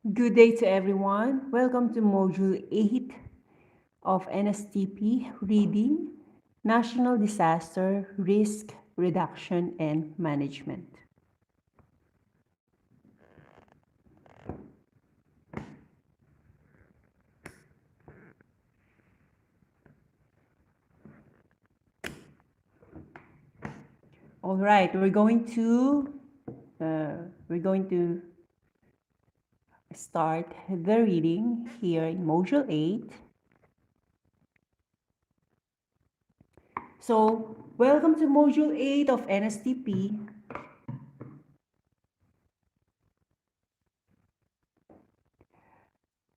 Good day to everyone. Welcome to Module 8 of NSTP Reading National Disaster Risk Reduction and Management. All right, we're going to start the reading here in Module 8. So, welcome to Module 8 of NSTP.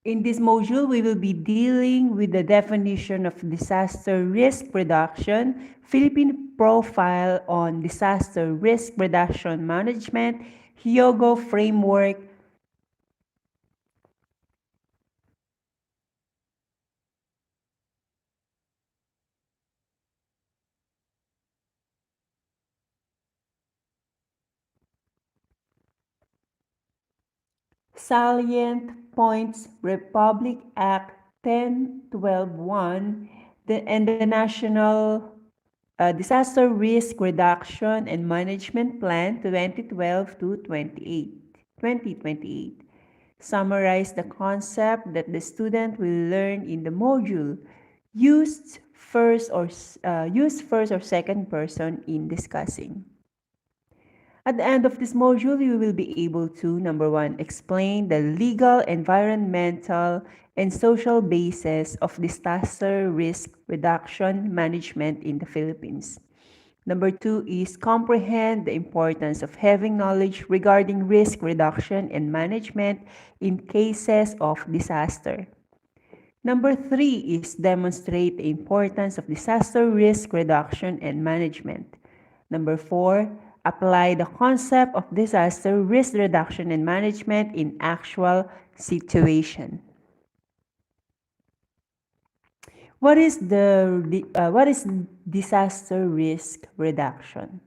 In this module, we will be dealing with the definition of disaster risk reduction, Philippine profile on disaster risk reduction management, Hyogo framework, salient points, Republic Act 1012-1, and the National Disaster Risk Reduction and Management Plan 2012 to 2028. Summarize the concept that the student will learn in the module. Use first or second person in discussing. At the end of this module, you will be able to, number one, explain the legal, environmental, and social basis of disaster risk reduction management in the Philippines. Number two is comprehend the importance of having knowledge regarding risk reduction and management in cases of disaster. Number three is demonstrate the importance of disaster risk reduction and management. Number four, apply the concept of disaster risk reduction and management in actual situation. What is disaster risk reduction?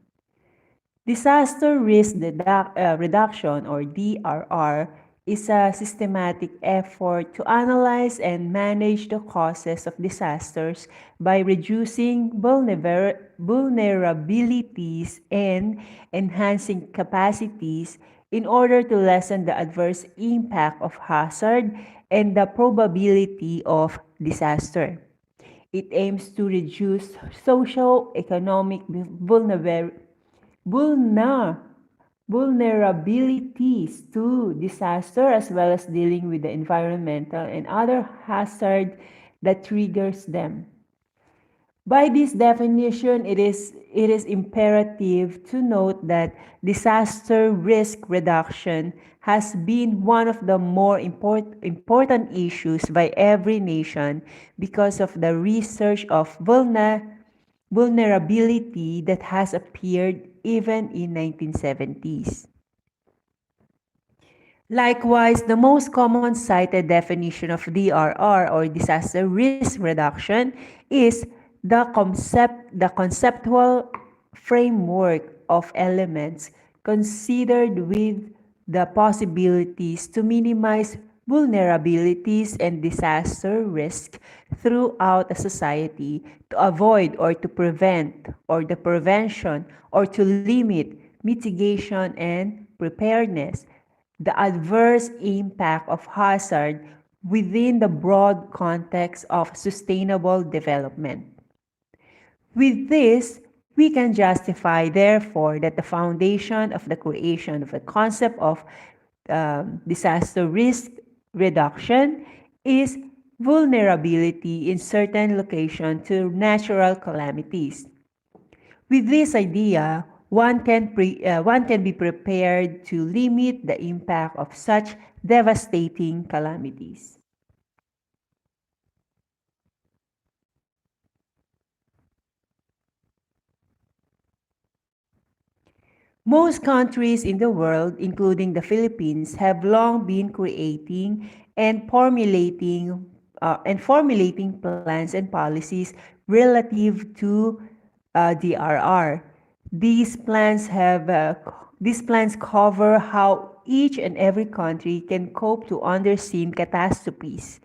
Disaster risk reduction, or DRR, is a systematic effort to analyze and manage the causes of disasters by reducing vulnerabilities and enhancing capacities in order to lessen the adverse impact of hazard and the probability of disaster. It aims to reduce socio-economic vulnerabilities to disaster, as well as dealing with the environmental and other hazards that triggers them. By this definition, it is imperative to note that disaster risk reduction has been one of the more important issues by every nation because of the research of vulnerability that has appeared even in 1970s. Likewise, the most common cited definition of DRR, or disaster risk reduction, is the conceptual framework of elements considered with the possibilities to minimize vulnerabilities and disaster risk throughout a society, to avoid or to prevent, or the prevention or to limit, mitigation and preparedness, the adverse impact of hazard within the broad context of sustainable development. With this, we can justify, therefore, that the foundation of the creation of the concept of disaster risk reduction is vulnerability in certain locations to natural calamities. With this idea, one can be prepared to limit the impact of such devastating calamities. Most countries in the world, including the Philippines, have long been creating and formulating plans and policies relative to DRR. These plans cover how each and every country can cope to unforeseen catastrophes.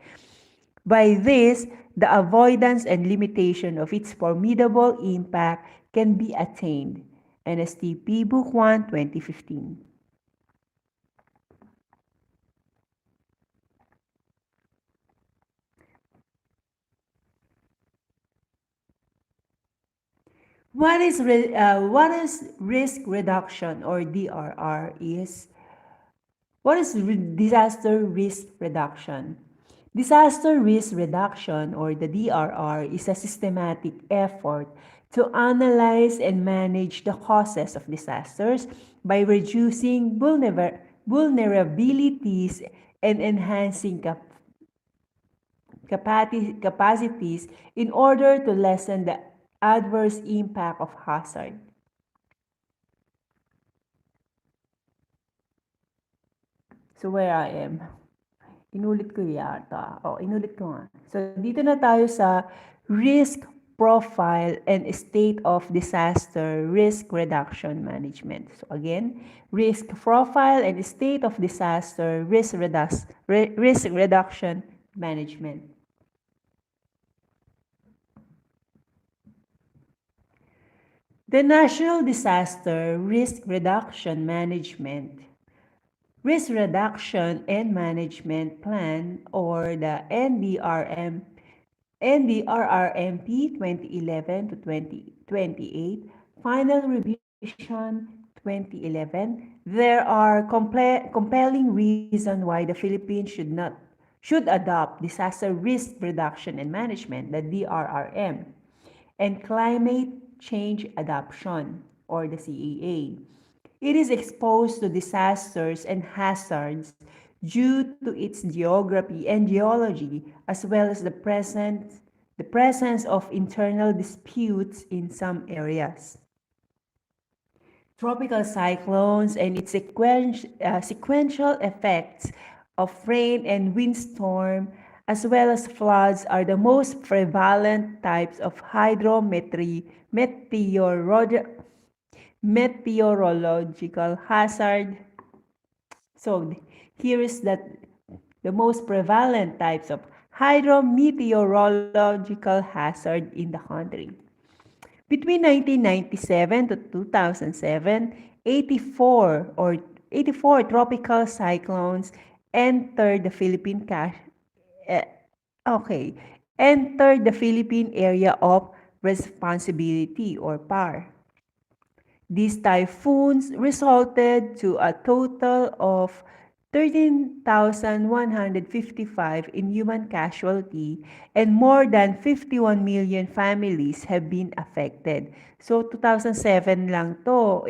By this, the avoidance and limitation of its formidable impact can be attained. NSTP Book 1, 2015. What is risk reduction or DRR is what is disaster risk reduction? Disaster risk reduction or the DRR is a systematic effort to analyze and manage the causes of disasters by reducing vulnerabilities and enhancing capacities in order to lessen the adverse impact of hazard. So where I am. Inulit ko yata. Inulit ko nga. So dito na tayo sa risk profile and state of disaster risk reduction management. So again, risk profile and state of disaster risk reduction management. The National Disaster Risk Reduction Management Risk Reduction and Management Plan or the NDRRMP 2011 to 2028 Final Revision 2011. There are compelling reasons why the Philippines should adopt disaster risk reduction and management, the DRRM, and climate change adaptation or the CAA. It is exposed to disasters and hazards due to its geography and geology, as well as the presence of internal disputes in some areas. Tropical cyclones and its sequential effects of rain and windstorm, as well as floods, are the most prevalent types of meteorological hazard. So here is that the most prevalent types of hydrometeorological hazard in the country. Between 1997 to 2007, 84 tropical cyclones entered the entered the Philippine area of responsibility or PAR. These typhoons resulted to a total of 13,155 in human casualty and more than 51 million families have been affected. So 2007 lang to,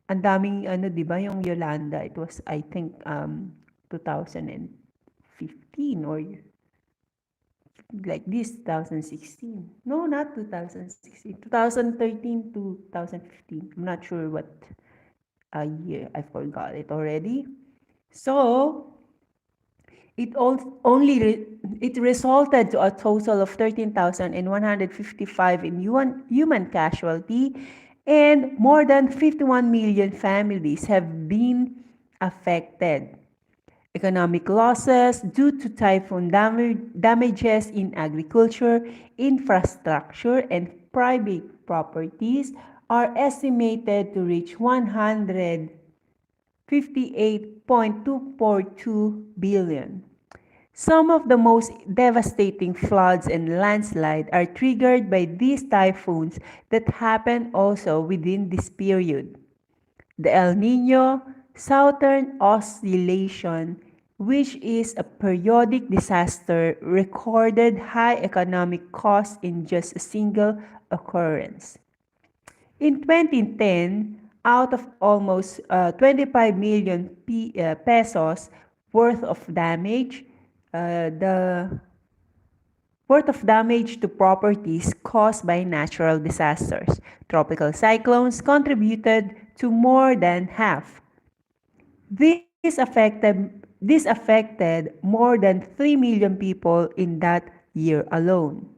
ang daming 'di ba, yung Yolanda, it was I think 2015 or like this 2016. No, not 2016. 2013 to 2015. I'm not sure what year. I forgot it already. So it resulted to a total of 13,155 in human casualty, and more than 51 million families have been affected. Economic losses due to typhoon damages in agriculture, infrastructure, and private properties are estimated to reach 158.242 billion. Some of the most devastating floods and landslides are triggered by these typhoons that happen also within this period. The El Nino Southern Oscillation, which is a periodic disaster, recorded high economic costs in just a single occurrence. In 2010, out of almost 25 million pesos worth of damage, the worth of damage to properties caused by natural disasters. Tropical cyclones contributed to more than half. This affected more than 3 million people in that year alone.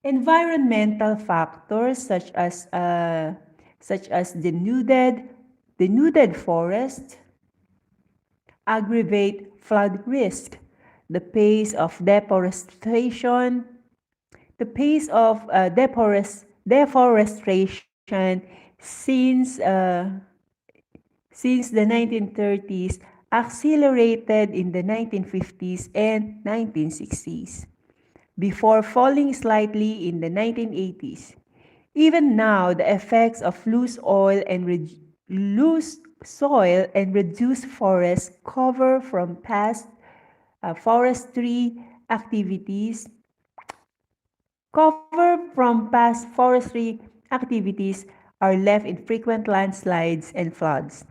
Environmental factors such as denuded forests aggravate flood risk. The pace of deforestation, the pace of deforestation since since the 1930s accelerated in the 1950s and 1960s, before falling slightly in the 1980s. Even now, the effects of loose soil and reduced forest cover from past forestry activities are left in frequent landslides and floods.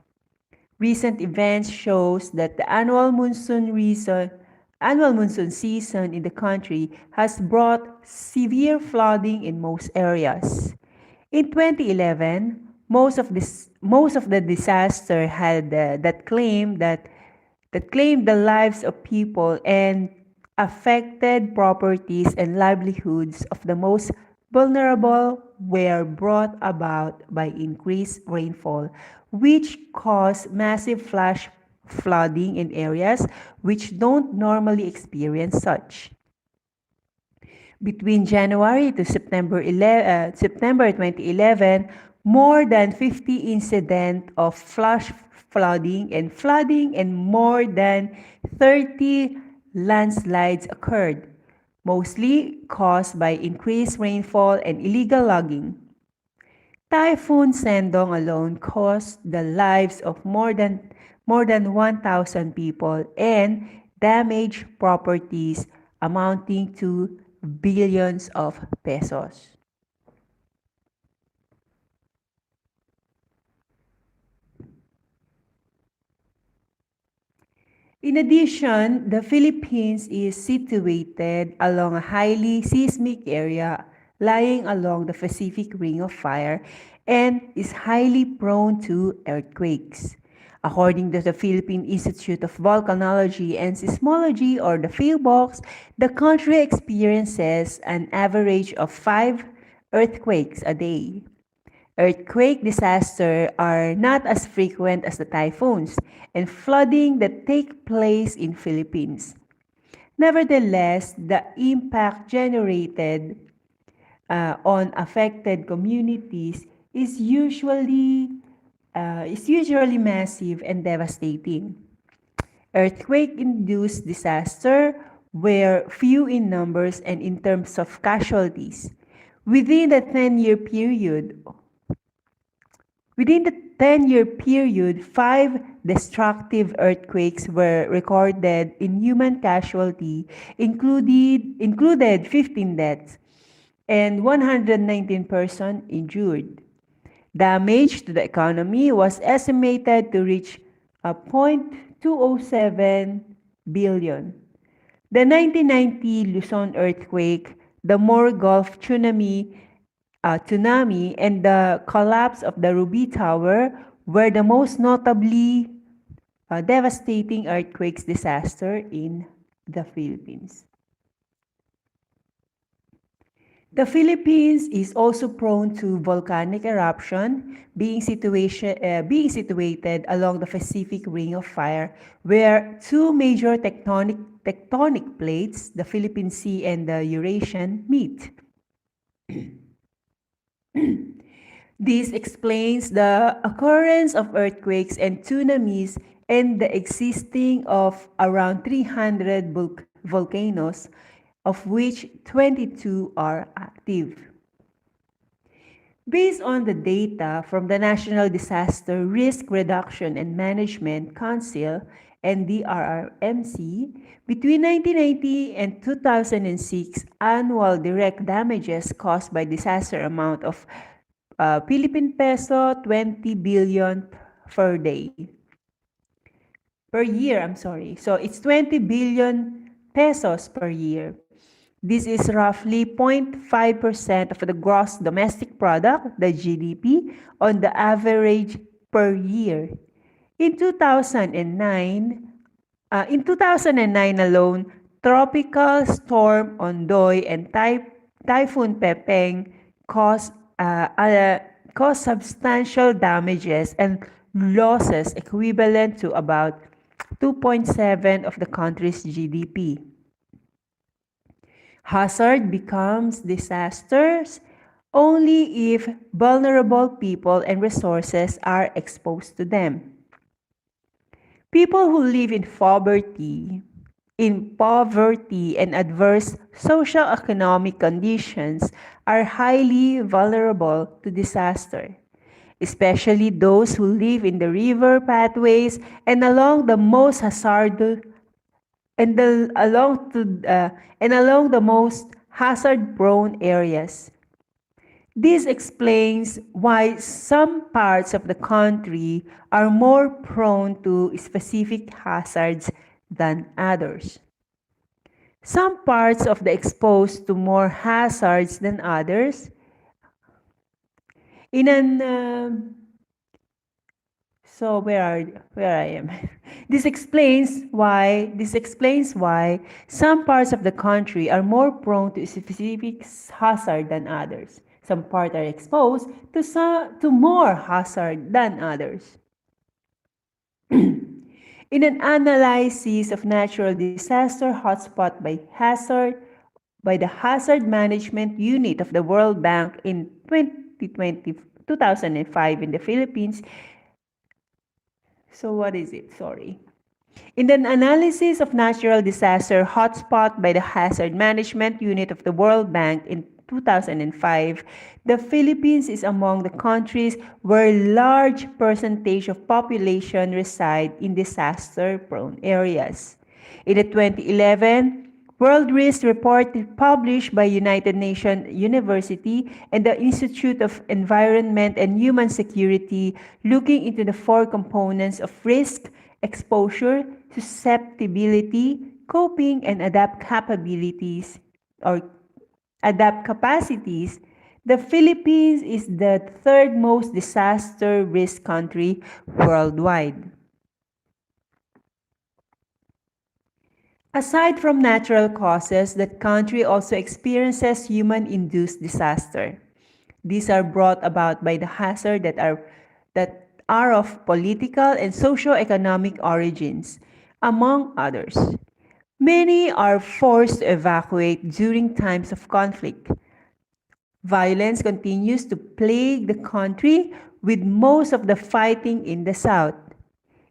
Recent events shows that the annual monsoon season in the country has brought severe flooding in most areas. In 2011, most of the disaster had that claimed the lives of people and affected properties and livelihoods of the most vulnerable were brought about by increased rainfall, which caused massive flash flooding in areas which don't normally experience such. Between January to September 2011, more than 50 incidents of flash flooding and more than 30 landslides occurred, mostly caused by increased rainfall and illegal logging. Typhoon Sendong alone cost the lives of more than 1,000 people and damaged properties amounting to billions of pesos. In addition, the Philippines is situated along a highly seismic area lying along the Pacific Ring of Fire and is highly prone to earthquakes. According to the Philippine Institute of Volcanology and Seismology, or the PhilVox, the country experiences an average of 5 earthquakes a day. Earthquake disasters are not as frequent as the typhoons and flooding that take place in Philippines. Nevertheless, the impact generated on affected communities is usually massive and devastating. Earthquake-induced disaster were few in numbers and in terms of casualties. Within the 10-year period, Within the 10-year period, 5 destructive earthquakes were recorded in human casualty, included 15 deaths and 119 persons injured. Damage to the economy was estimated to reach 0.207 billion. The 1990 Luzon earthquake, the Moore Gulf tsunami, and the collapse of the Ruby Tower were the most notably devastating earthquakes disaster in the Philippines. The Philippines is also prone to volcanic eruption, being situated along the Pacific Ring of Fire, where two major tectonic plates, the Philippine Sea and the Eurasian, meet. This explains the occurrence of earthquakes and tsunamis and the existing of around 300 volcanoes, of which 22 are active. Based on the data from the National Disaster Risk Reduction and Management Council, NDRRMC, between 1990 and 2006, annual direct damages caused by disaster amount of Philippine peso 20 billion per day. Per year, I'm sorry. So it's 20 billion pesos per year. This is roughly 0.5% of the gross domestic product, the GDP, on the average per year. In 2009, alone, Tropical Storm Ondoy and Typhoon Pepeng caused substantial damages and losses equivalent to about 2.7 of the country's GDP. Hazard becomes disasters only if vulnerable people and resources are exposed to them. People who live in poverty and adverse socio-economic conditions are highly vulnerable to disaster, especially those who live in the river pathways and along the most hazardous and along the most hazard-prone areas. This explains why some parts of the country are more prone to specific hazards than others. Some parts of the exposed to more hazards than others. In an So where I am. This explains why some parts of the country are more prone to specific hazard than others. Some parts are exposed to more hazard than others. In an analysis of natural disaster hotspot by the Hazard Management Unit of the World Bank in 2005 in the Philippines. So what is it? Sorry. In an analysis of natural disaster hotspot by the Hazard Management Unit of the World Bank in 2005, the Philippines is among the countries where large percentage of population reside in disaster-prone areas. In the 2011 World Risk Report published by United Nations University and the Institute of Environment and Human Security, looking into the four components of risk: exposure, susceptibility, coping, and adapt capacities. The Philippines is the third most disaster risk country worldwide. Aside from natural causes, the country also experiences human-induced disaster. These are brought about by the hazards that are of political and socio-economic origins, among others. Many are forced to evacuate during times of conflict. Violence continues to plague the country, with most of the fighting in the south.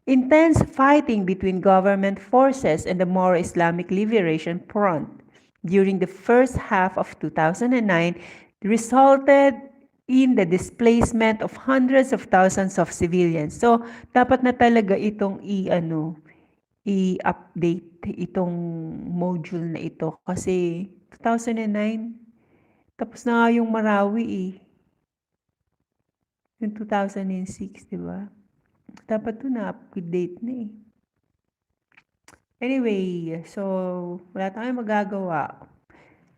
Intense fighting between government forces and the Moro Islamic Liberation Front during the first half of 2009 resulted in the displacement of hundreds of thousands of civilians. So, dapat na talaga itong i-update itong module na ito kasi 2009 tapos na nga yung Marawi Yung 2006, di ba? Dapat to na-update na eh. Anyway, so wala tayong magagawa.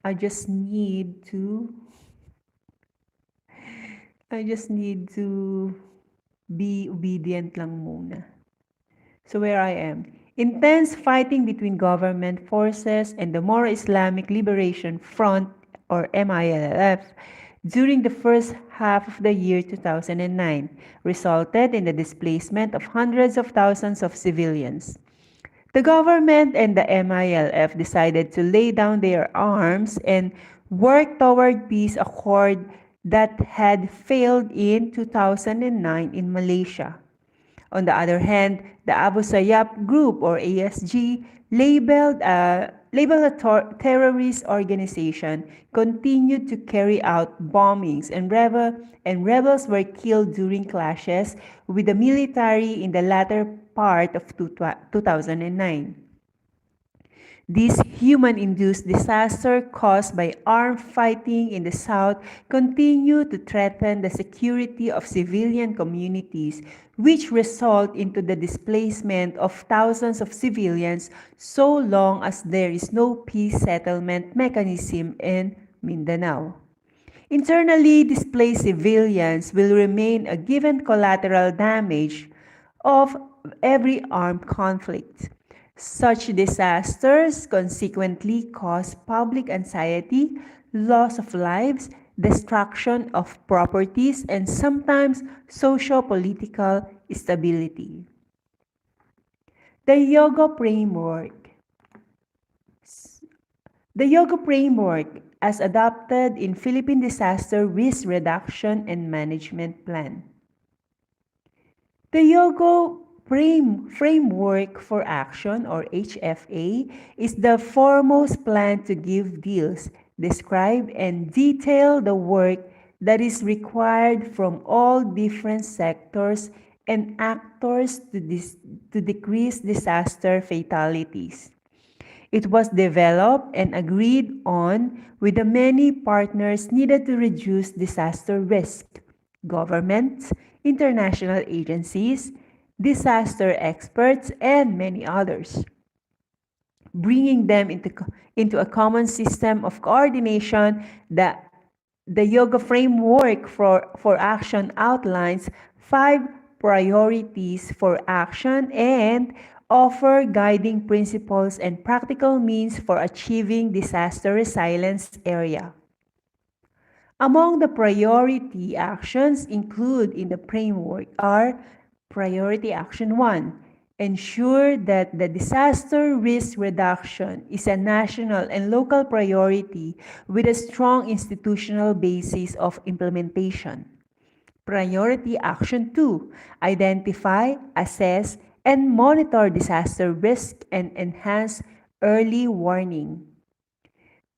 I just need to be obedient lang muna. So where I am. Intense fighting between government forces and the Moro Islamic Liberation Front or MILF during the first half of the year 2009 resulted in the displacement of hundreds of thousands of civilians. The government and the MILF decided to lay down their arms and work toward peace accord that had failed in 2009 in Malaysia. On the other hand, the Abu Sayyaf Group or ASG, labeled a terrorist organization, continued to carry out bombings and rebels were killed during clashes with the military in the latter part of 2009. This human-induced disaster caused by armed fighting in the south continued to threaten the security of civilian communities, which result into the displacement of thousands of civilians so long as there is no peace settlement mechanism in Mindanao. Internally displaced civilians will remain a given collateral damage of every armed conflict. Such disasters consequently cause public anxiety, loss of lives, destruction of properties, and sometimes socio-political stability. The Yoga Framework. The Yoga Framework, as adopted in Philippine Disaster Risk Reduction and Management Plan. The Yoga Framework for Action, or HFA, is the foremost plan to give deals, describe and detail the work that is required from all different sectors and actors to decrease disaster fatalities. It was developed and agreed on with the many partners needed to reduce disaster risk: governments, international agencies, disaster experts, and many others. Bringing them into a common system of coordination, the Yoga Framework for Action outlines 5 priorities for action and offer guiding principles and practical means for achieving disaster resilience area. Among the priority actions included in the framework are Priority Action 1. Ensure that the disaster risk reduction is a national and local priority with a strong institutional basis of implementation. Priority Action 2. Identify, assess, and monitor disaster risk and enhance early warning.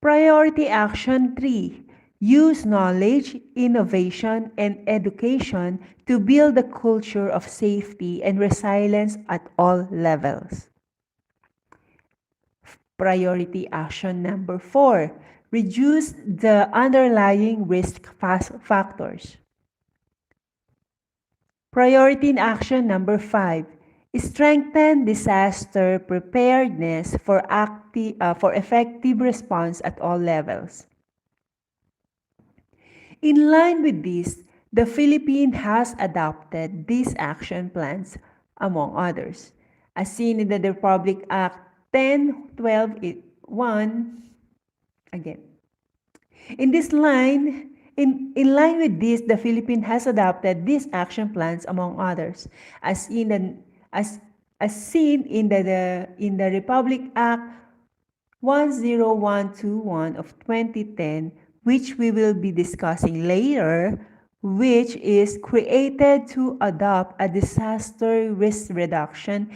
Priority Action 3. Use knowledge, innovation, and education to build a culture of safety and resilience at all levels. Priority Action number 4. Reduce the underlying risk factors. Priority in Action number 5. Strengthen disaster preparedness for effective response at all levels. In line with this, the Philippines has adopted these action plans, among others, as seen in the Republic Act 1012-1. Again, in line with this, the Philippines has adopted these action plans, among others, as seen in the Republic Act 10121 of 2010, which we will be discussing later, which is created to adopt a disaster risk reduction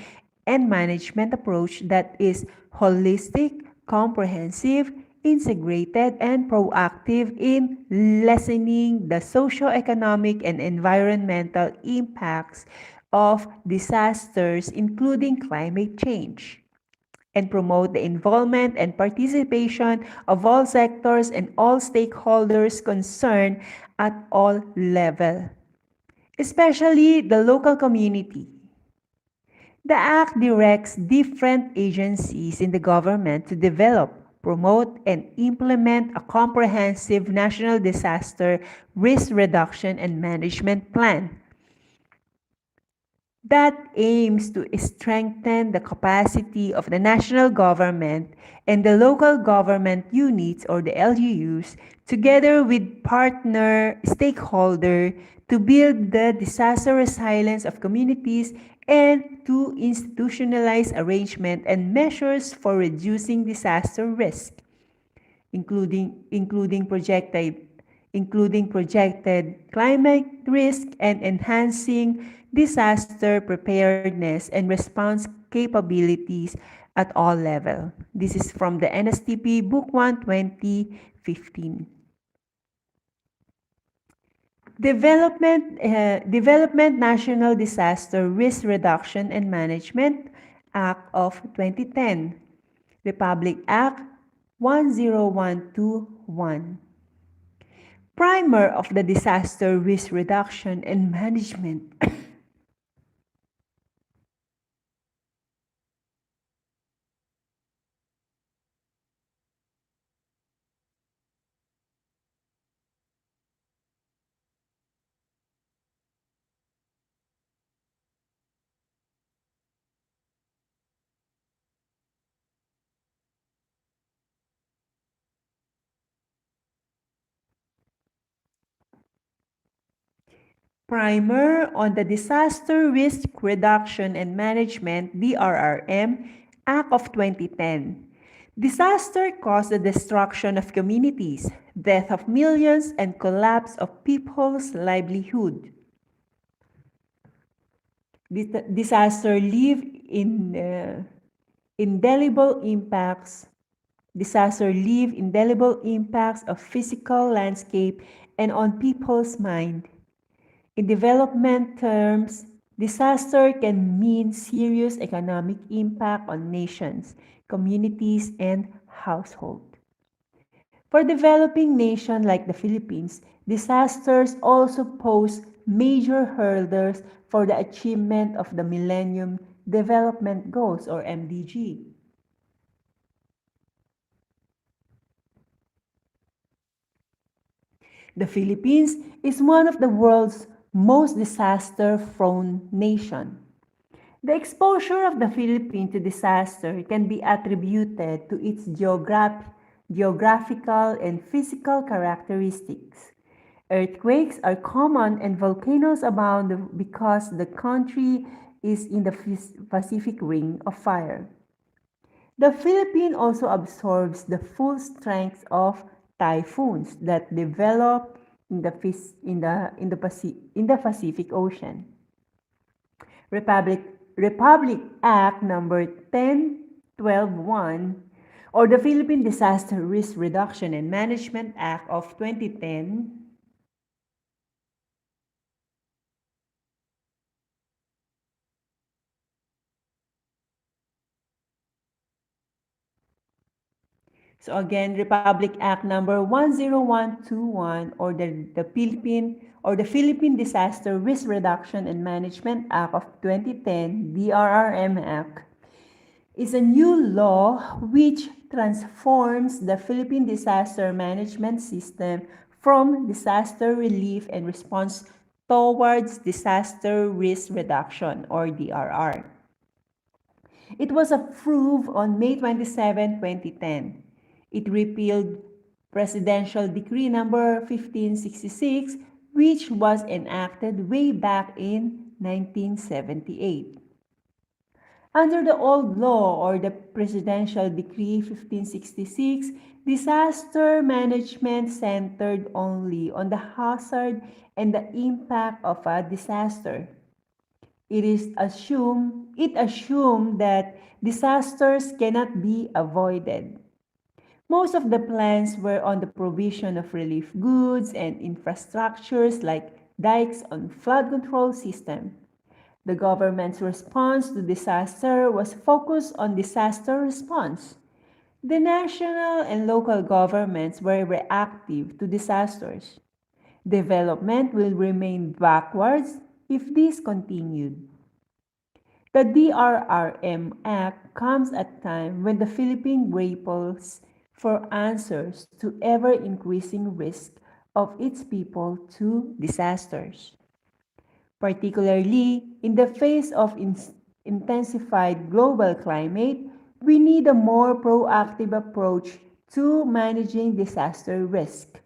and management approach that is holistic, comprehensive, integrated, and proactive in lessening the socio-economic and environmental impacts of disasters, including climate change, and promote the involvement and participation of all sectors and all stakeholders concerned at all levels, especially the local community. The Act directs different agencies in the government to develop, promote, and implement a comprehensive national disaster risk reduction and management plan that aims to strengthen the capacity of the national government and the local government units, or the LGUs, together with partner stakeholders to build the disaster resilience of communities and to institutionalize arrangement and measures for reducing disaster risk, including projected climate risk and enhancing disaster preparedness and response capabilities at all levels. This is from the NSTP Book 1, 2015. Development National Disaster Risk Reduction and Management Act of 2010. Republic Act 10121. Primer of the Disaster Risk Reduction and Management. Primer on the Disaster Risk Reduction and Management (DRRM) Act of 2010. Disaster caused the destruction of communities, death of millions, and collapse of people's livelihood. Disaster leave in indelible impacts. Disaster leave indelible impacts of physical landscape and on people's mind. In development terms, disaster can mean serious economic impact on nations, communities, and households. For developing nations like the Philippines, disasters also pose major hurdles for the achievement of the Millennium Development Goals or MDG. The Philippines is one of the world's most disaster-prone nations. The exposure of the Philippines to disaster can be attributed to its geographical and physical characteristics. Earthquakes are common and volcanoes abound because the country is in the Pacific Ring of Fire. The Philippines also absorbs the full strength of typhoons that develop in the Pacific Ocean. Republic, Republic Act number 10121 or the Philippine Disaster Risk Reduction and Management Act of 2010 So again, Republic Act number 10121 or the Philippine Disaster Risk Reduction and Management Act of 2010, DRRM Act, is a new law which transforms the Philippine disaster management system from disaster relief and response towards disaster risk reduction or DRR. It was approved on May 27, 2010. It repealed Presidential Decree number 1566, which was enacted way back in 1978. Under the old law or the Presidential Decree 1566, disaster management centered only on the hazard and the impact of a disaster. It assumed that disasters cannot be avoided. Most of the plans were on the provision of relief goods and infrastructures like dikes and flood control system. The government's response to disaster was focused on disaster response. The national and local governments were reactive to disasters. Development will remain backwards if this continued. The DRRM Act comes at a time when the Philippines grapples for answers to ever-increasing risk of its people to disasters. Particularly in the face of intensified global climate, we need a more proactive approach to managing disaster risk.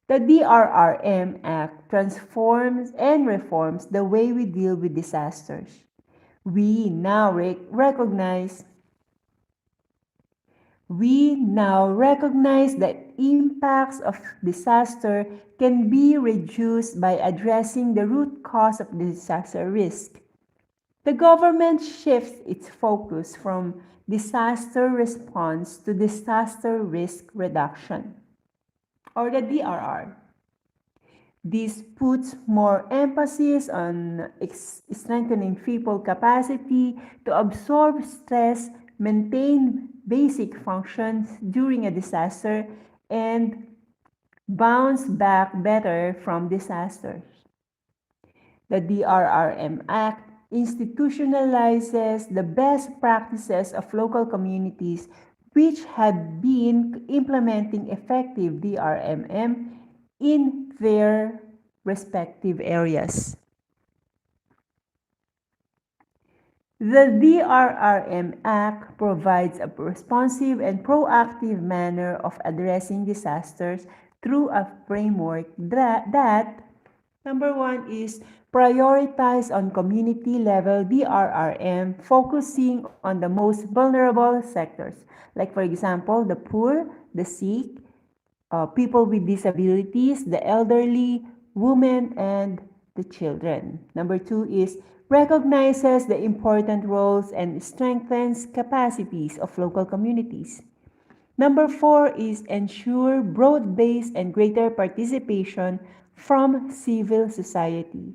The DRRM Act transforms and reforms the way we deal with disasters. We now recognize that impacts of disaster can be reduced by addressing the root cause of disaster risk. The government shifts its focus from disaster response to disaster risk reduction, or the DRR. This puts more emphasis on strengthening people capacity to absorb stress, maintain basic functions during a disaster, and bounce back better from disasters. The DRRM Act institutionalizes the best practices of local communities which had been implementing effective DRMM in their respective areas. The DRRM Act provides a responsive and proactive manner of addressing disasters through a framework that Number one is prioritize on community level DRRM, focusing on the most vulnerable sectors. Like, for example, the poor, the sick, people with disabilities, the elderly, women, and the children. Number two is recognizes the important roles and strengthens capacities of local communities. Number four is ensure broad-based and greater participation from civil society.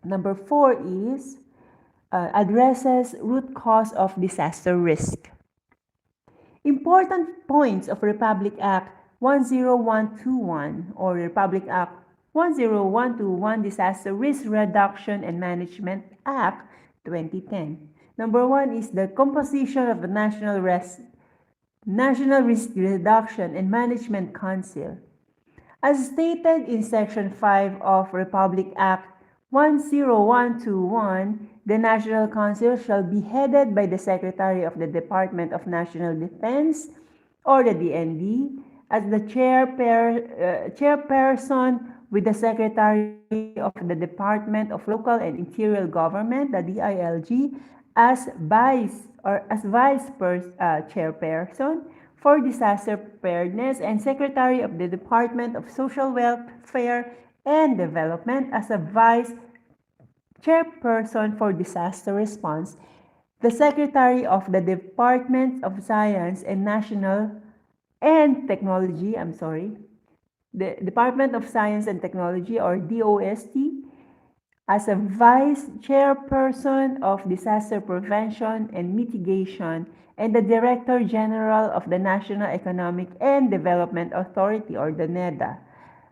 Number four is addresses root cause of disaster risk. Important points of Republic Act 10121 or Republic Act 10121 Disaster Risk Reduction and Management Act 2010. Number one is the composition of the National Risk Reduction and Management Council. As stated in Section 5 of Republic Act 10121, the National Council shall be headed by the Secretary of the Department of National Defense or the DND as the chairperson with the Secretary of the Department of Local and Interior Government, the DILG, as chairperson for disaster preparedness and Secretary of the Department of Social Welfare and Development as a vice chairperson for disaster response, the Secretary of the Department of Science and Technology, the Department of Science and Technology or DOST as a vice chairperson of disaster prevention and mitigation and the Director General of the National Economic and Development Authority or the NEDA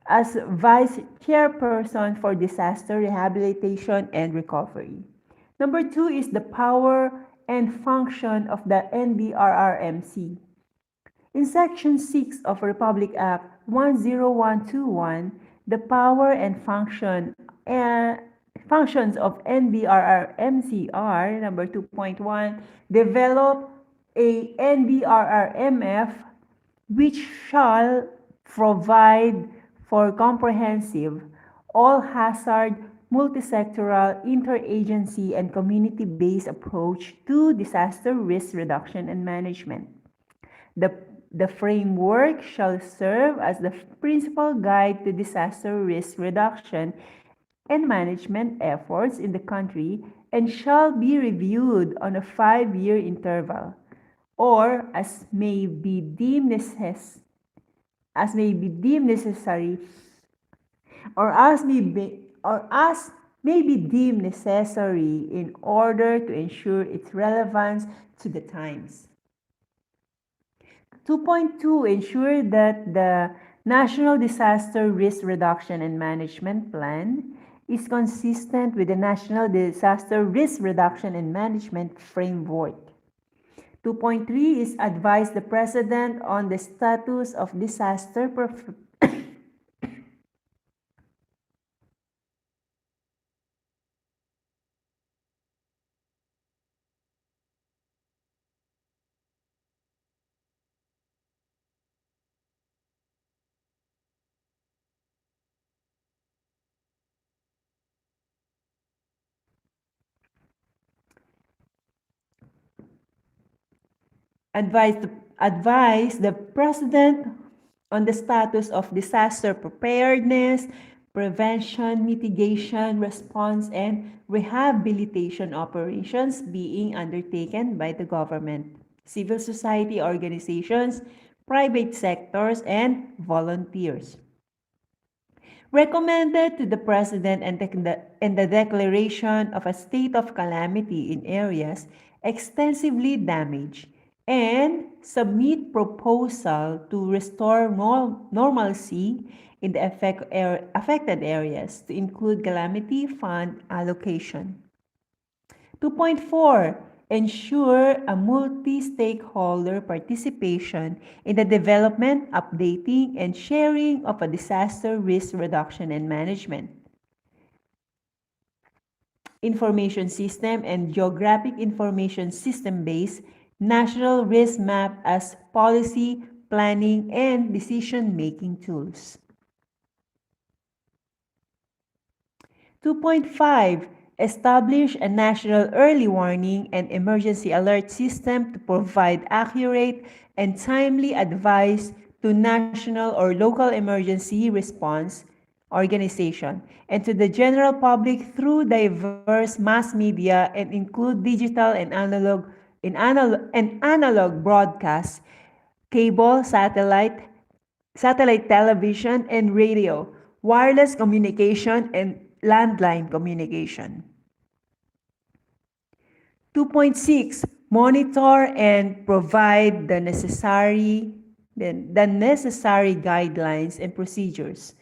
as Vice Chairperson for Disaster Rehabilitation and Recovery. Number two is the power and function of the NDRRMC. In Section 6 of Republic Act 10121, the power and functions of NDRRMC are, number 2.1, develop a NDRRMF which shall provide for comprehensive, all-hazard, multisectoral, interagency, and community-based approach to disaster risk reduction and management. The framework shall serve as the principal guide to disaster risk reduction and management efforts in the country and shall be reviewed on a 5-year interval or as may be deemed necessary or as may be deemed necessary in order to ensure its relevance to the times. 2.2 ensure that the National Disaster Risk Reduction and Management Plan is consistent with the National Disaster Risk Reduction and Management Framework. 2.3 is advise the President on the status of disaster advise the President on the status of disaster preparedness, prevention, mitigation, response, and rehabilitation operations being undertaken by the government, civil society organizations, private sectors, and volunteers. Recommended to the President and the declaration of a state of calamity in areas extensively damaged and submit proposal to restore normalcy in the affected areas to include calamity fund allocation. 2.4 ensure a multi-stakeholder participation in the development, updating, and sharing of a disaster risk reduction and management information system and geographic information system-based national risk map as policy, planning, and decision-making tools. 2.5. Establish a national early warning and emergency alert system to provide accurate and timely advice to national or local emergency response organization and to the general public through diverse mass media and include digital and analog broadcasts, cable, satellite television and radio, wireless communication and landline communication. 2.6. Monitor and provide the necessary guidelines and procedures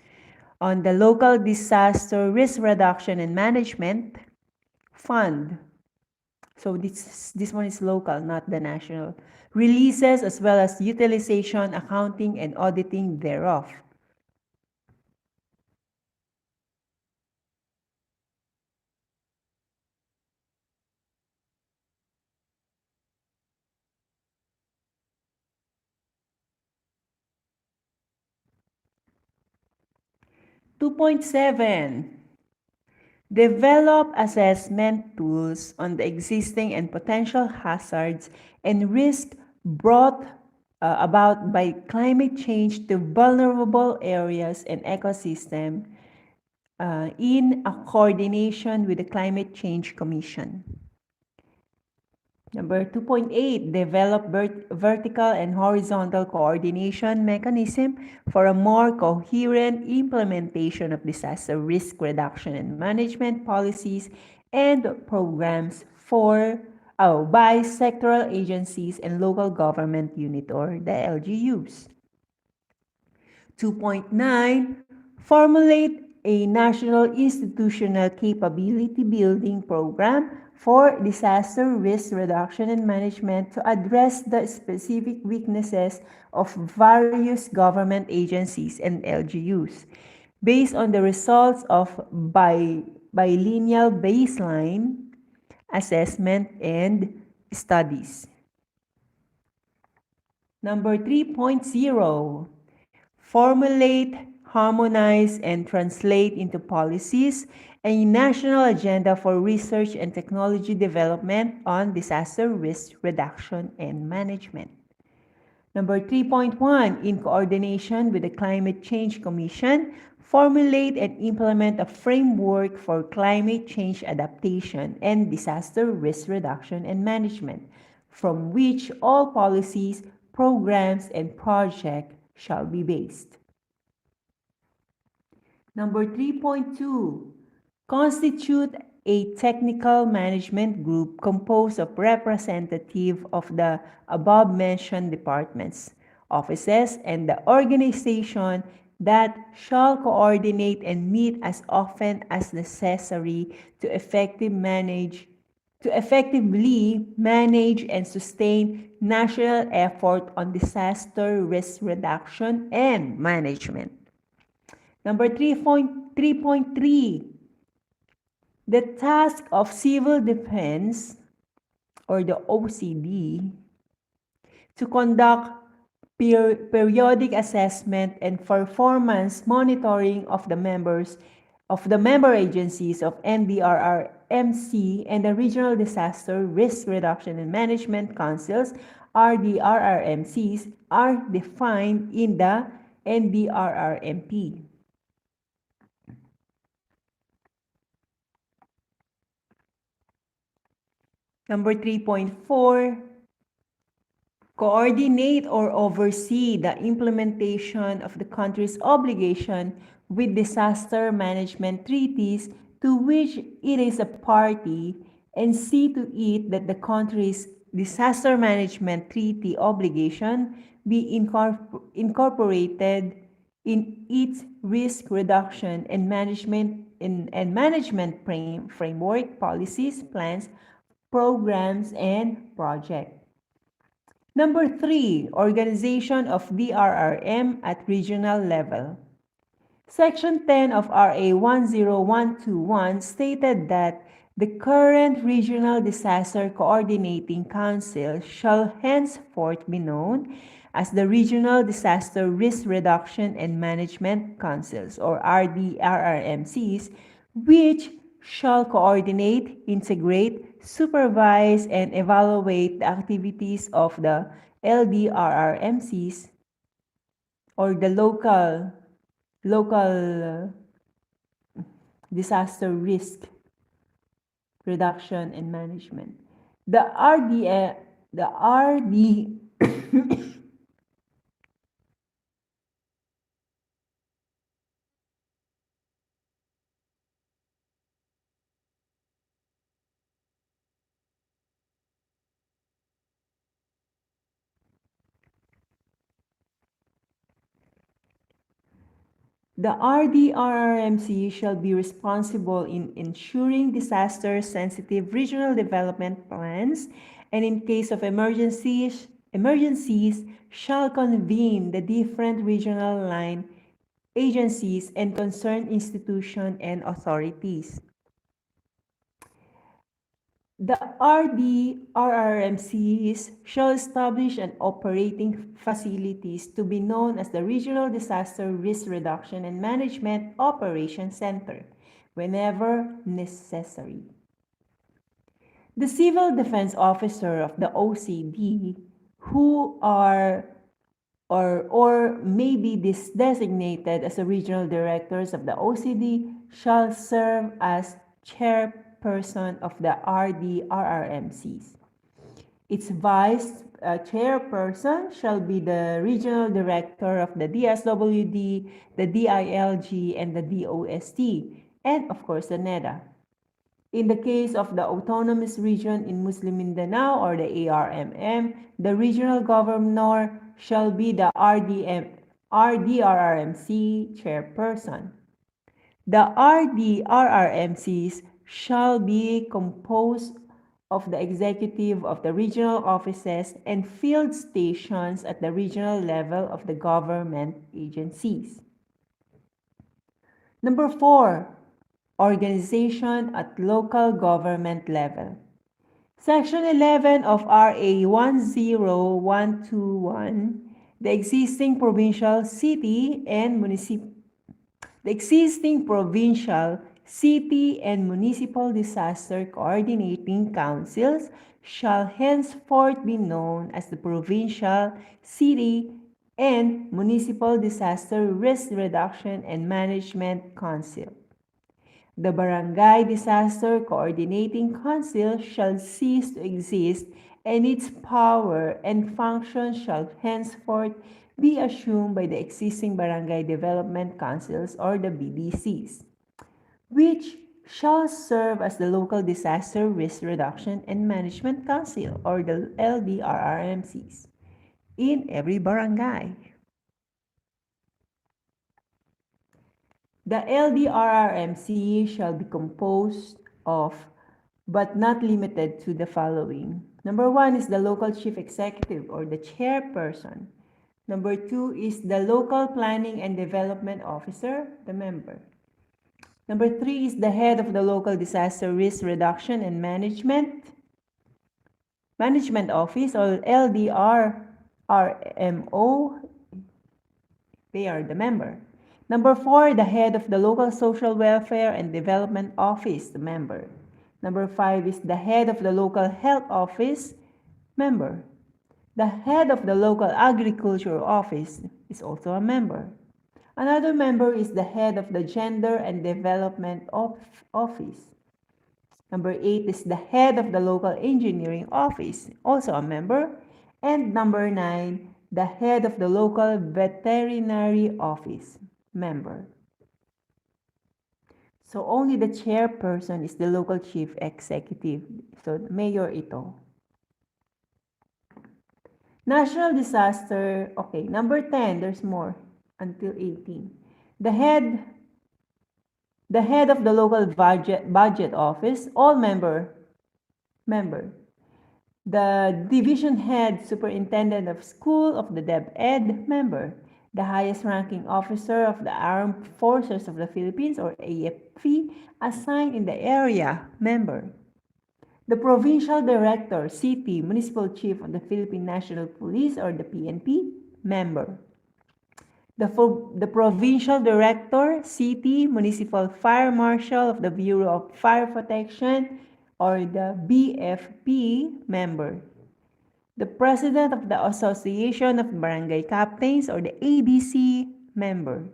on the local disaster risk reduction and management fund. So this one is local, not the national. Releases as well as utilization, accounting, and auditing thereof. 2.7. Develop assessment tools on the existing and potential hazards and risks brought about by climate change to vulnerable areas and ecosystem in a coordination with the Climate Change Commission. Number 2.8, develop vertical and horizontal coordination mechanism for a more coherent implementation of disaster risk reduction and management policies and programs by sectoral agencies and local government unit or the LGUs. 2.9, formulate a national institutional capability building program for disaster risk reduction and management to address the specific weaknesses of various government agencies and LGUs. Based on the results of biennial baseline assessment and studies. Number 3.0, formulate, harmonize, and translate into policies a national agenda for research and technology development on disaster risk reduction and management. Number 3.1, in coordination with the Climate Change Commission, formulate and implement a framework for climate change adaptation and disaster risk reduction and management, from which all policies, programs, and projects shall be based. Number 3.2, constitute a technical management group composed of representatives of the above-mentioned departments, offices, and the organization that shall coordinate and meet as often as necessary to effectively manage and sustain national effort on disaster risk reduction and management. Number 3.3, the task of civil defense, or the OCD, to conduct periodic assessment and performance monitoring of the member agencies of NDRRMC and the Regional Disaster Risk Reduction and Management Councils, RDRRMCs, are defined in the NDRRMP. Number 3.4, coordinate or oversee the implementation of the country's obligation with disaster management treaties to which it is a party and see to it that the country's disaster management treaty obligation be incorporated in its risk reduction and management framework, policies, plans, programs, and projects. Number 3, organization of DRRM at regional level. Section 10 of RA 10121 stated that the current Regional Disaster Coordinating Council shall henceforth be known as the Regional Disaster Risk Reduction and Management Councils, or RDRRMCs, which shall coordinate, integrate, supervise, and evaluate the activities of the LDRRMCs or the local disaster risk reduction and management. The RD, the RD The RDRRMC shall be responsible in ensuring disaster-sensitive regional development plans, and in case of emergencies shall convene the different regional line agencies and concerned institutions and authorities. The RDRRMCs shall establish an operating facilities to be known as the Regional Disaster Risk Reduction and Management Operation Center whenever necessary. The Civil Defense Officer of the OCD who are or may be designated as the regional directors of the OCD shall serve as chairperson of the RDRRMCs. Its vice chairperson shall be the regional director of the DSWD, the DILG, and the DOST, and of course the NEDA. In the case of the Autonomous Region in Muslim Mindanao or the ARMM, the regional governor shall be the RDRRMC chairperson. The RDRRMCs shall be composed of the executive of the regional offices and field stations at the regional level of the government agencies. Number 4, organization at local government level. Section 11 of RA 10121, the existing provincial, city, and municipal disaster coordinating councils shall henceforth be known as the Provincial, City, and Municipal Disaster Risk Reduction and Management Council. The Barangay Disaster Coordinating Council shall cease to exist, and its power and function shall henceforth be assumed by the existing Barangay Development Councils or the BDCs, which shall serve as the Local Disaster Risk Reduction and Management Council or the LDRRMCs in every barangay. The LDRRMC shall be composed of, but not limited to, the following. Number 1 is the local chief executive or the chairperson. Number 2 is the local planning and development officer, the member. Number 3 is the head of the local disaster risk reduction and management office or LDRRMO. They are the member. Number 4, the head of the local social welfare and development office, the member. Number 5 is the head of the local health office, member. The head of the local agriculture office is also a member. Another member is the head of the gender and development office. Number 8 is the head of the local engineering office, also a member. And number 9, the head of the local veterinary office, member. So only the chairperson is the local chief executive. So mayor ito. National disaster, okay, number 10, there's more until 18. The head of the local budget office, all member. The division head, superintendent of school of the DepEd, member. The highest ranking officer of the Armed Forces of the Philippines or AFP assigned in the area, member. The provincial director, city, municipal chief of the Philippine National Police or the PNP, member. The provincial director, city, municipal fire marshal of the Bureau of Fire Protection, or the BFP member. The president of the Association of Barangay Captains, or the ABC member.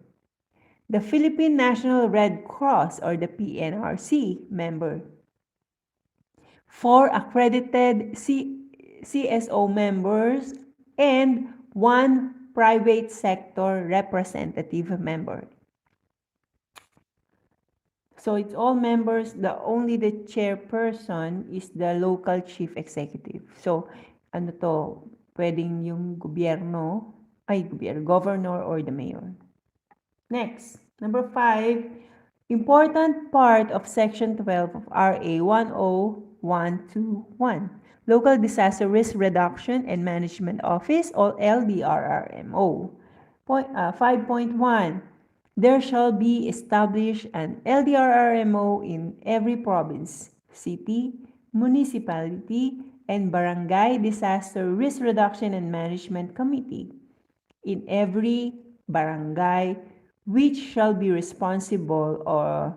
The Philippine National Red Cross, or the PNRC member. 4 accredited CSO members and 1 private sector representative member. So it's all members, only the chairperson is the local chief executive. So ano to, pwedeng yung governor or the mayor. Next, number 5, important part of Section 12 of RA 10121, Local Disaster Risk Reduction and Management Office, or LDRRMO. 5.1, there shall be established an LDRRMO in every province, city, municipality, and barangay disaster risk reduction and management committee in every barangay, which shall be responsible for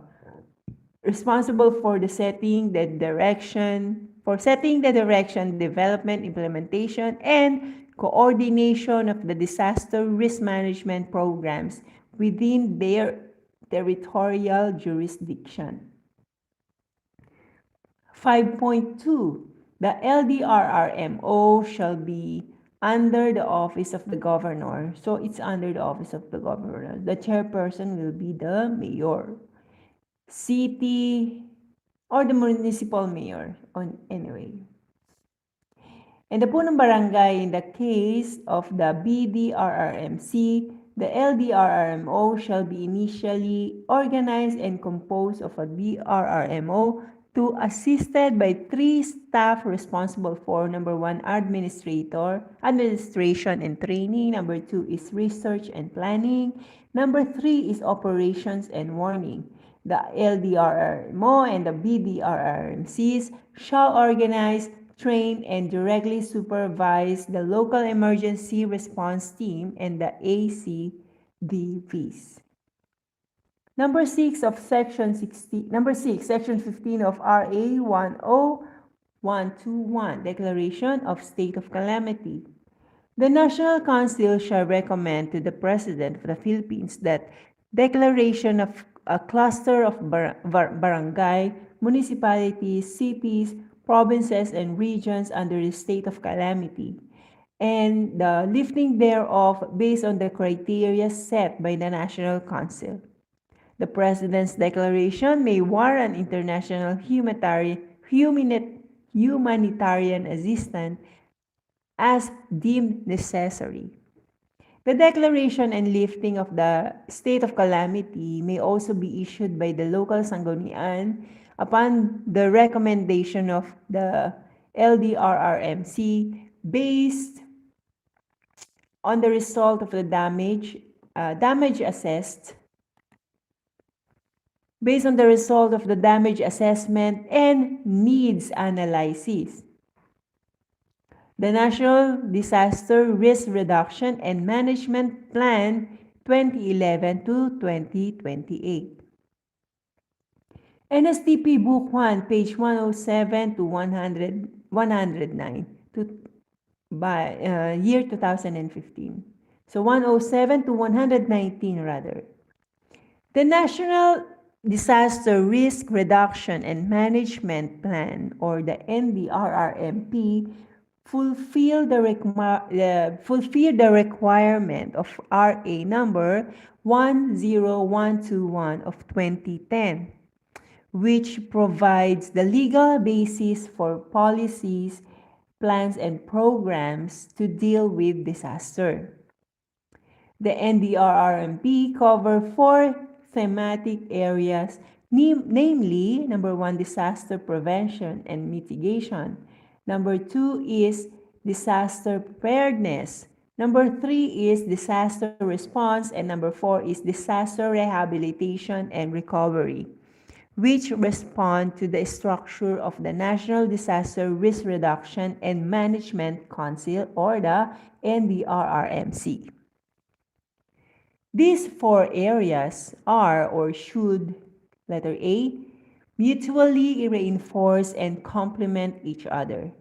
setting the direction, development, implementation, and coordination of the disaster risk management programs within their territorial jurisdiction. 5.2, the LDRRMO shall be under the office of the governor. So it's under the office of the governor. The chairperson will be the mayor, city, or the municipal mayor. Anyway. And the punong barangay, in the case of the BDRRMC, the LDRRMO shall be initially organized and composed of a DRRMO, 2, assisted by 3 staff responsible for, number 1, administration and training, number 2 is research and planning, number 3 is operations and warning. The LDRRMO and the BDRRMCs shall organize, train, and directly supervise the local emergency response team and the ACDVs. Number 6, Section 15 of RA 10121, Declaration of State of Calamity. The National Council shall recommend to the President of the Philippines that declaration of a cluster of barangay, municipalities, cities, provinces, and regions under the state of calamity, and the lifting thereof based on the criteria set by the National Council. The President's declaration may warrant international humanitarian assistance as deemed necessary. The declaration and lifting of the state of calamity may also be issued by the local sanggunian upon the recommendation of the LDRRMC based on the result of the damage assessed, based on the result of the damage assessment and needs analysis. The National Disaster Risk Reduction and Management Plan 2011 to 2028. NSTP Book 1, page 107 to 109 by year 2015. So 107 to 119 rather. The National Disaster Risk Reduction and Management Plan, or the NDRRMP, fulfill the requirement of RA number 10121 of 2010, which provides the legal basis for policies, plans, and programs to deal with disaster. The NDRRMP cover 4 thematic areas, namely, number 1, disaster prevention and mitigation. Number 2 is disaster preparedness. Number 3 is disaster response. And number 4 is disaster rehabilitation and recovery, which respond to the structure of the National Disaster Risk Reduction and Management Council, or the NDRRMC. These four areas are or should, letter A, mutually reinforce and complement each other.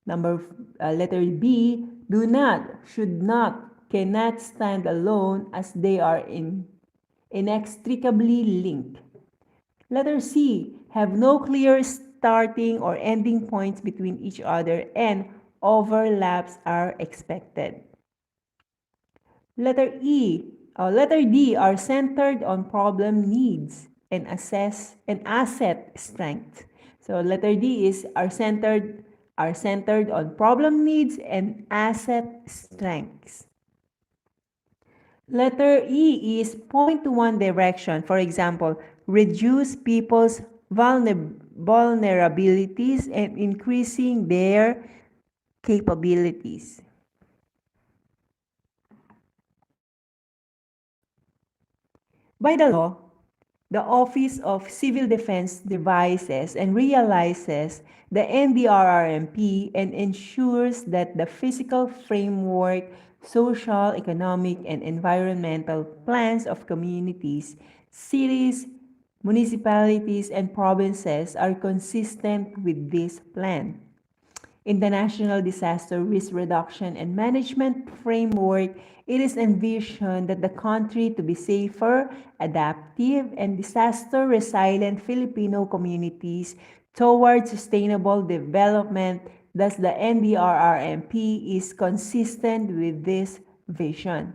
Letter B, do not, should not, cannot stand alone as they are inextricably linked. Letter C, have no clear starting or ending points between each other and overlaps are expected. Letter D are centered on problem needs and asset strength. So letter D is are centered on problem needs and asset strengths. Letter E is point to one direction. For example, reduce people's vulnerabilities and increasing their capabilities. By the law, the Office of Civil Defense devises and realizes the NDRRMP and ensures that the physical framework, social, economic, and environmental plans of communities, cities, municipalities, and provinces are consistent with this plan. In the National Disaster Risk Reduction and Management Framework, it is envisioned that the country to be safer, adaptive, and disaster-resilient Filipino communities towards sustainable development. Thus, the NDRRMP is consistent with this vision.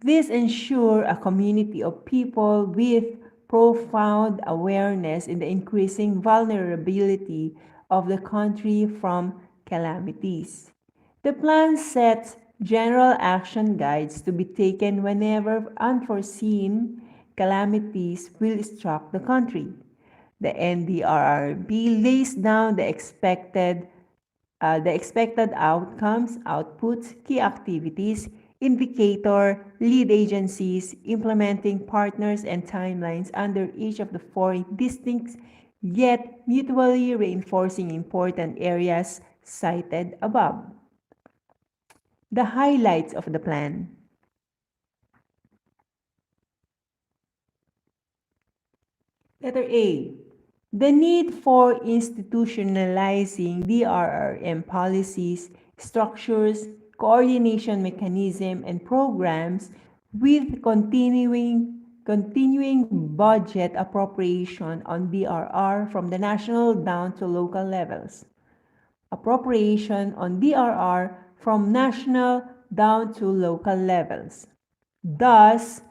This ensures a community of people with profound awareness in the increasing vulnerability of the country from calamities. The plan sets general action guides to be taken whenever unforeseen calamities will struck the country. The NDRRB lays down the expected outcomes, outputs, key activities, indicator, lead agencies, implementing partners, and timelines under each of the four distinct yet mutually reinforcing important areas cited above. The highlights of the plan. Letter A. The need for institutionalizing DRRM policies, structures, coordination mechanism, and programs with continuing budget appropriation on DRR from the national down to local levels. Appropriation on DRR from national down to local levels. Thus,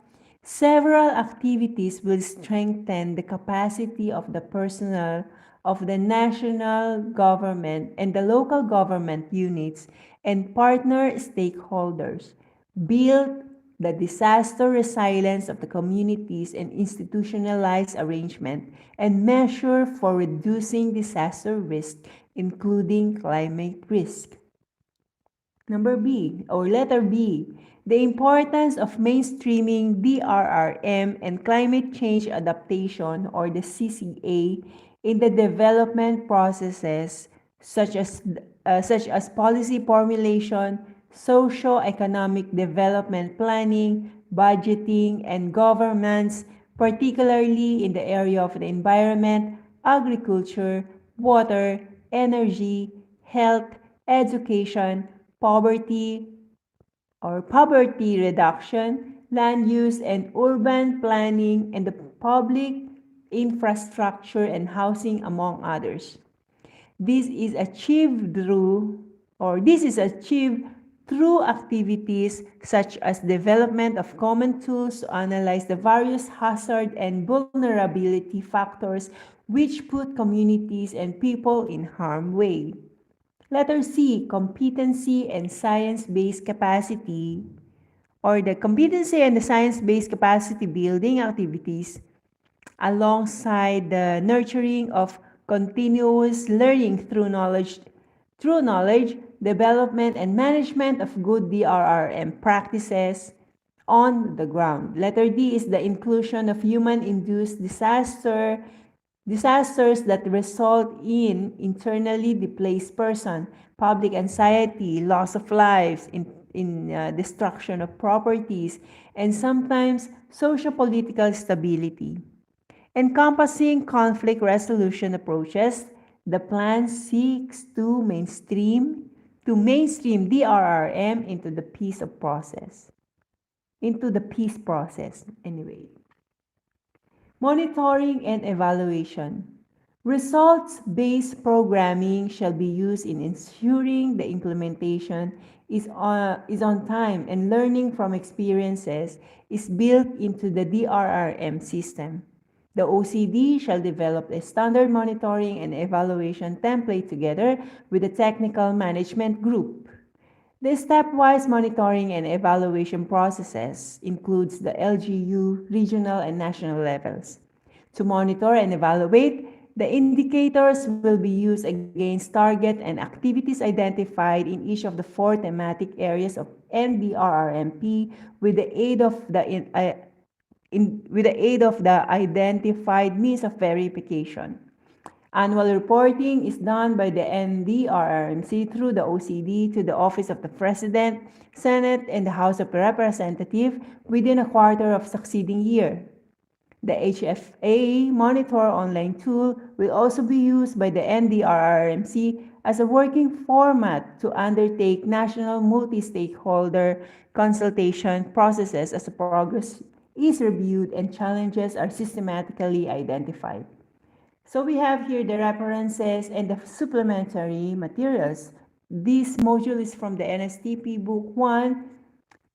several activities will strengthen the capacity of the personnel of the national government and the local government units and partner stakeholders, build the disaster resilience of the communities and institutionalize arrangement, and measure for reducing disaster risk, including climate risk. Letter B, the importance of mainstreaming DRRM and climate change adaptation or the CCA in the development processes such as policy formulation, socio-economic development planning, budgeting, and governance, particularly in the area of the environment, agriculture, water, energy, health, education, poverty reduction, land use and urban planning, and the public infrastructure and housing, among others. This is achieved through activities such as development of common tools to analyze the various hazard and vulnerability factors which put communities and people in harm's way. Letter C, competency and science-based capacity, or the competency and the science-based capacity building activities alongside the nurturing of continuous learning through knowledge, development, and management of good DRRM practices on the ground. Letter D is the inclusion of human-induced disasters that result in internally displaced person, public anxiety, loss of lives, destruction of properties, and sometimes socio-political stability. Encompassing conflict resolution approaches, the plan seeks to mainstream DRRM into the peace process anyway. Monitoring and evaluation. Results-based programming shall be used in ensuring the implementation is on time and learning from experiences is built into the DRRM system. The OCD shall develop a standard monitoring and evaluation template together with the technical management group. The stepwise monitoring and evaluation processes includes the LGU, regional, and national levels. To monitor and evaluate, the indicators will be used against target and activities identified in each of the 4 thematic areas of NDRRMP with the aid of the identified means of verification. Annual reporting is done by the NDRRMC through the OCD to the Office of the President, Senate, and the House of Representatives within a quarter of succeeding year. The HFA Monitor online tool will also be used by the NDRRMC as a working format to undertake national multi-stakeholder consultation processes as progress is reviewed and challenges are systematically identified. So we have here the references and the supplementary materials. This module is from the NSTP Book 1,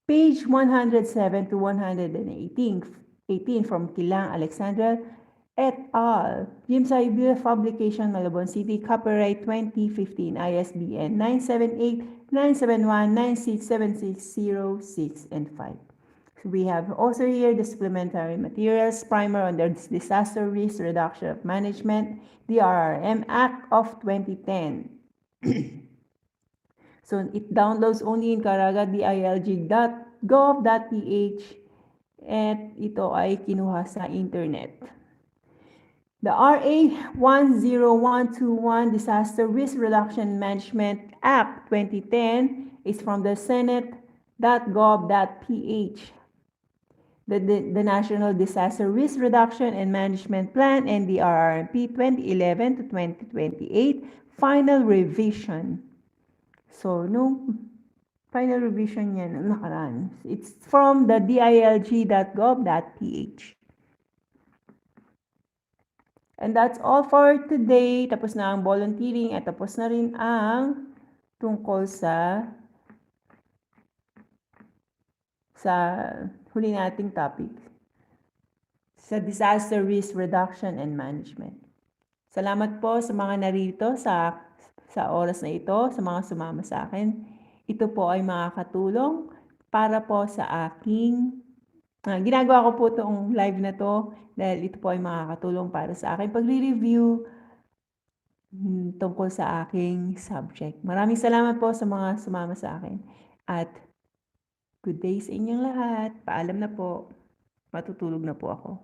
page 107 to 118 from Kilang Alexandra et al. James I. Bill Publication, Malabon City, copyright 2015, ISBN 978-971-967606 and 5. We have also here the supplementary materials, primer on the Disaster Risk Reduction of Management, DRRM Act of 2010. So it downloads only in caraga.dilg.gov.ph at ito ay kinuha sa internet. The RA 10121 Disaster Risk Reduction Management Act 2010 is from the senate.gov.ph. The National Disaster Risk Reduction and Management Plan, NDRRMP 2011 to 2028, final revision. So, no final revision yan, nakaraan. It's from the dilg.gov.ph. And that's all for today. Tapos na ang volunteering at tapos na rin ang tungkol sa huli nating topic, sa disaster risk reduction and management. Salamat po sa mga narito sa oras na ito, sa mga sumama sa akin. Ito po ay makakatulong para po sa aking, ginagawa ko po itong live na to dahil ito po ay makakatulong para sa aking pagre-review tungkol sa aking subject. Maraming salamat po sa mga sumama sa akin. At good day sa inyong lahat. Paalam na po. Matutulog na po ako.